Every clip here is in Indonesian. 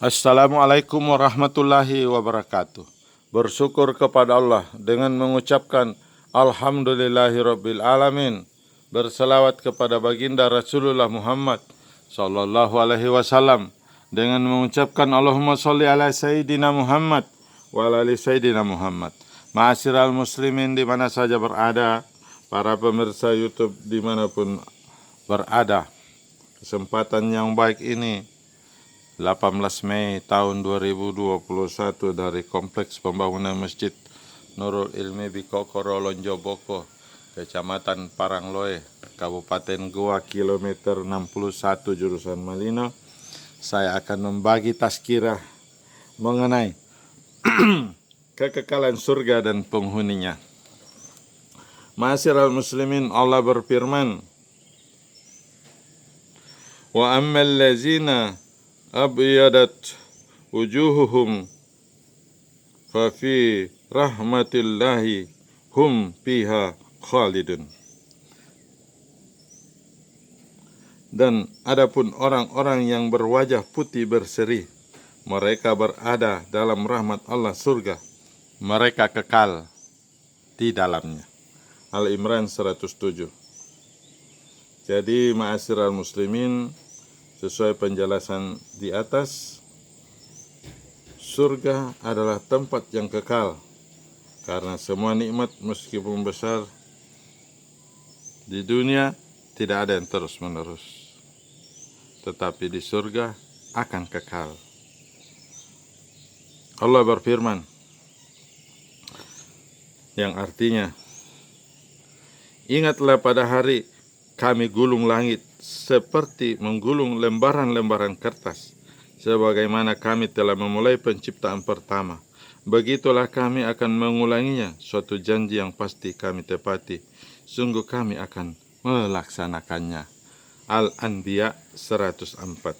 Assalamualaikum warahmatullahi wabarakatuh. Bersyukur kepada Allah dengan mengucapkan Alhamdulillahirabbil alamin. Berselawat kepada baginda Rasulullah Muhammad sallallahu alaihi wasallam dengan mengucapkan Allahumma sholli ala sayyidina Muhammad wa ala ali sayyidina Muhammad. Ma'asyiral muslimin di mana saja berada, para pemirsa YouTube dimanapun berada, kesempatan yang baik ini 18 Mei tahun 2021 dari Kompleks Pembangunan Masjid Nurul Ilmi Bikokoro Lonjoboko, Kecamatan Parangloe, Kabupaten Goa, kilometer 61 jurusan Malino. Saya akan membagi tazkirah mengenai kekekalan surga dan penghuninya. Ma'asyiral muslimin, Allah berfirman, "Wa ammal ladzina abyadat wujuhuhum fa fi rahmatillahi hum fiha khalidun." Dan adapun orang-orang yang berwajah putih berseri, mereka berada dalam rahmat Allah, surga, mereka kekal di dalamnya. Al-Imran 107. Jadi ma'asyiral muslimin, sesuai penjelasan di atas, surga adalah tempat yang kekal karena semua nikmat meskipun besar di dunia tidak ada yang terus-menerus, tetapi di surga akan kekal. Allah berfirman yang artinya, "Ingatlah pada hari kami gulung langit seperti menggulung lembaran-lembaran kertas, sebagaimana kami telah memulai penciptaan pertama. Begitulah kami akan mengulanginya, suatu janji yang pasti kami tepati. Sungguh kami akan melaksanakannya." Al-Anbiya 104.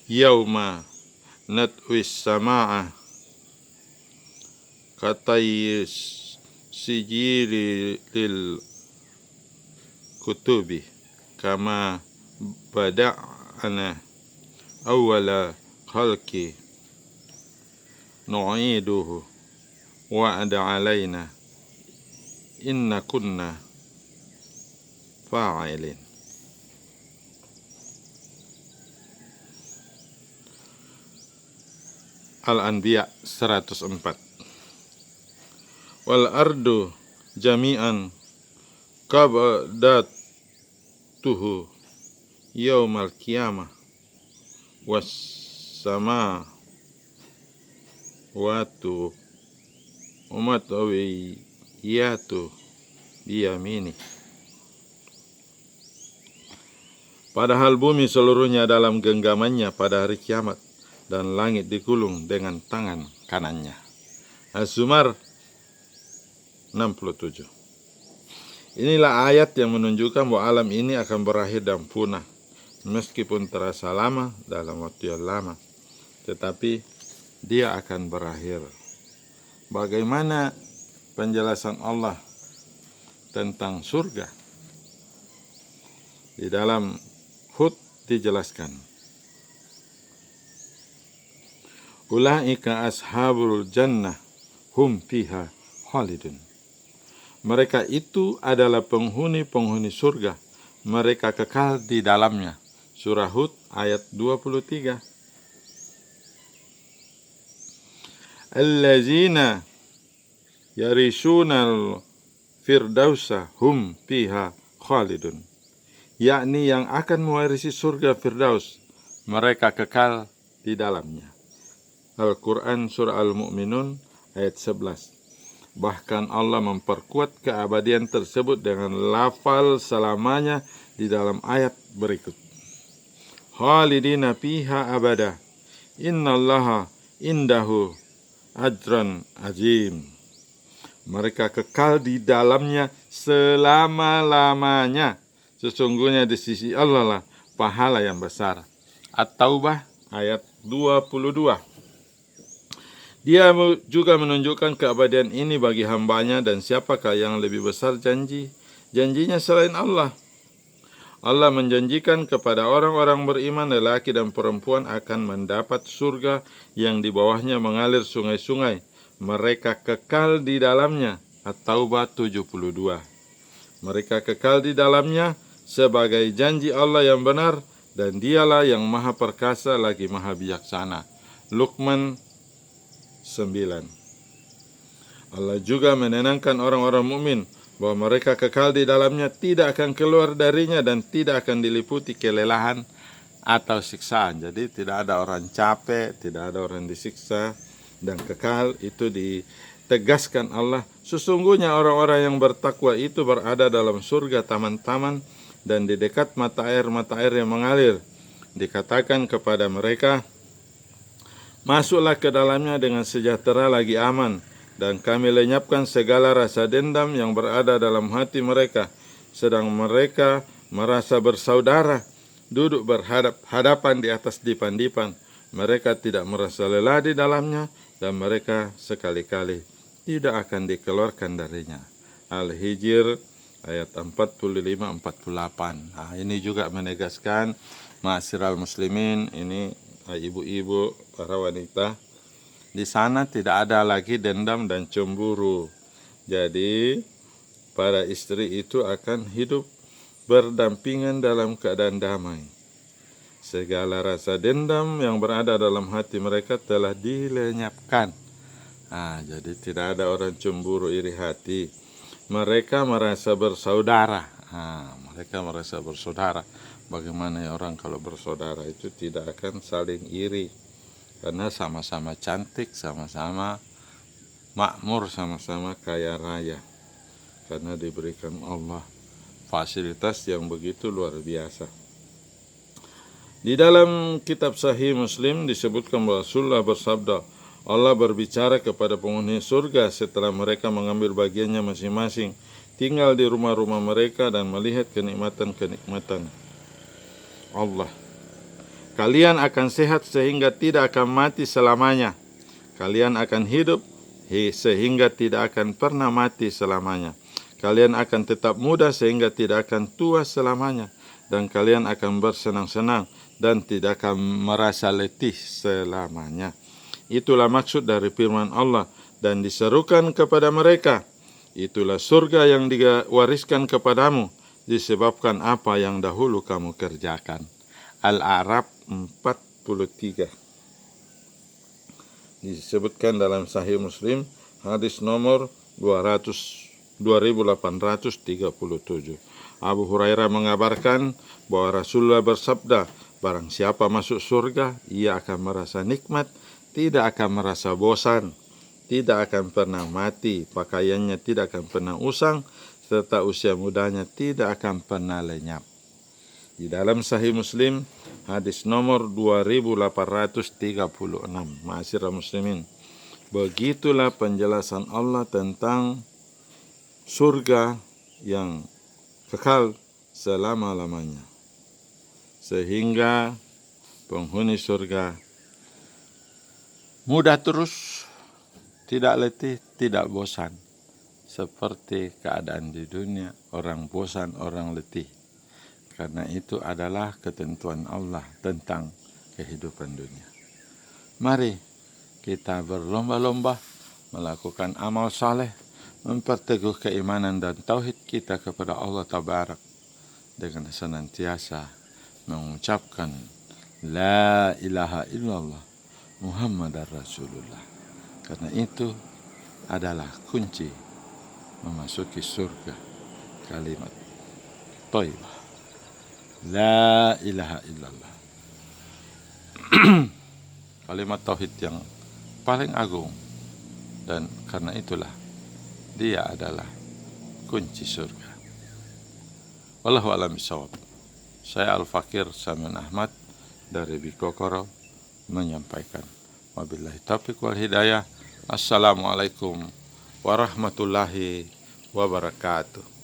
Yauma natwis sama'a katayis sijili lil kutubi kama bada'ana awwala khalqi nu'iduhu wa'ada alaina inna kunna fa'ilin. Al-Anbiya 104. Wal ardu jami'an qabdatuhu yaumal qiyamah was sama watu umatawiyatu biyamini. Padahal bumi seluruhnya dalam genggamannya pada hari kiamat, dan langit digulung dengan tangan kanannya. Az-Zumar 67. Inilah ayat yang menunjukkan bahwa alam ini akan berakhir dan punah, meskipun terasa lama dalam waktu yang lama, tetapi dia akan berakhir. Bagaimana penjelasan Allah tentang surga? Di dalam Hud dijelaskan, "Ulaika ashabul jannah hum fiha khalidun." Mereka itu adalah penghuni-penghuni surga, mereka kekal di dalamnya. Surah Hud ayat 23. Allazina yarishunal firdausa hum fiha khalidun. Yakni yang akan mewarisi surga Firdaus, mereka kekal di dalamnya. Al-Quran Surah Al-Mu'minun ayat 11. Bahkan Allah memperkuat keabadian tersebut dengan lafal selamanya di dalam ayat berikut. Khalidina fiha abada, innallaha indahu ajran azim. Mereka kekal di dalamnya selama-lamanya. Sesungguhnya di sisi Allah lah pahala yang besar. At-Taubah ayat 22. Dia juga menunjukkan keabadian ini bagi hambanya, dan siapakah yang lebih besar janjinya selain Allah. Allah menjanjikan kepada orang-orang beriman lelaki dan perempuan akan mendapat surga yang di bawahnya mengalir sungai-sungai. Mereka kekal di dalamnya. At-Taubah 72. Mereka kekal di dalamnya sebagai janji Allah yang benar, dan dialah yang maha perkasa lagi maha bijaksana. Luqman 9. Allah juga menenangkan orang-orang mukmin bahwa mereka kekal di dalamnya, tidak akan keluar darinya, dan tidak akan diliputi kelelahan atau siksaan. Jadi tidak ada orang capek, tidak ada orang disiksa, dan kekal itu ditegaskan Allah. Sesungguhnya orang-orang yang bertakwa itu berada dalam surga taman-taman dan di dekat mata air yang mengalir. Dikatakan kepada mereka, masuklah ke dalamnya dengan sejahtera lagi aman, dan kami lenyapkan segala rasa dendam yang berada dalam hati mereka, sedang mereka merasa bersaudara, duduk berhadap-hadapan di atas dipan-dipan. Mereka tidak merasa lelah di dalamnya, dan mereka sekali-kali tidak akan dikeluarkan darinya. Al-Hijr ayat 45-48. Nah, ini juga menegaskan, ma'asyiral muslimin, ini ibu-ibu, para wanita, di sana tidak ada lagi dendam dan cemburu. Jadi para istri itu akan hidup berdampingan dalam keadaan damai. Segala rasa dendam yang berada dalam hati mereka telah dilenyapkan. Jadi tidak ada orang cemburu, iri hati. Mereka merasa bersaudara. Mereka merasa bersaudara. Bagaimana orang kalau bersaudara itu tidak akan saling iri, karena sama-sama cantik, sama-sama makmur, sama-sama kaya raya, karena diberikan Allah fasilitas yang begitu luar biasa. Di dalam kitab Sahih Muslim disebutkan bahwa Rasulullah bersabda, Allah berbicara kepada penghuni surga setelah mereka mengambil bagiannya masing-masing, tinggal di rumah-rumah mereka dan melihat kenikmatan-kenikmatan Allah. Kalian akan sehat sehingga tidak akan mati selamanya. Kalian akan hidup sehingga tidak akan pernah mati selamanya. Kalian akan tetap muda sehingga tidak akan tua selamanya. Dan kalian akan bersenang-senang dan tidak akan merasa letih selamanya. Itulah maksud dari firman Allah. Dan diserukan kepada mereka, itulah surga yang diwariskan kepadamu disebabkan apa yang dahulu kamu kerjakan. Al-A'raf 43. Disebutkan dalam Sahih Muslim, hadis nomor 2837. Abu Hurairah mengabarkan bahwa Rasulullah bersabda, barang siapa masuk surga, ia akan merasa nikmat, tidak akan merasa bosan, tidak akan pernah mati, pakaiannya tidak akan pernah usang, serta usia mudanya tidak akan pernah lenyap. Di dalam Sahih Muslim, hadis nomor 2836. Ma'asyiral muslimin, begitulah penjelasan Allah tentang surga yang kekal selama-lamanya, sehingga penghuni surga muda terus, tidak letih, tidak bosan. Seperti keadaan di dunia, orang bosan, orang letih. Karena itu adalah ketentuan Allah tentang kehidupan dunia. Mari kita berlomba-lomba melakukan amal saleh, memperteguh keimanan dan tauhid kita kepada Allah Tabarak dengan senantiasa mengucapkan La ilaha illallah Muhammadar Rasulullah. Karena itu adalah kunci memasuki surga. Kalimat thayyibah, La ilaha illallah. Kalimat tauhid yang paling agung, dan karena itulah dia adalah kunci surga. Wallahu a'lam bishawab. Saya Al-Fakir Samin Ahmad dari Bikokoro menyampaikan. Wabillahi taufiq wal hidayah. Assalamualaikum warahmatullahi wabarakatuh.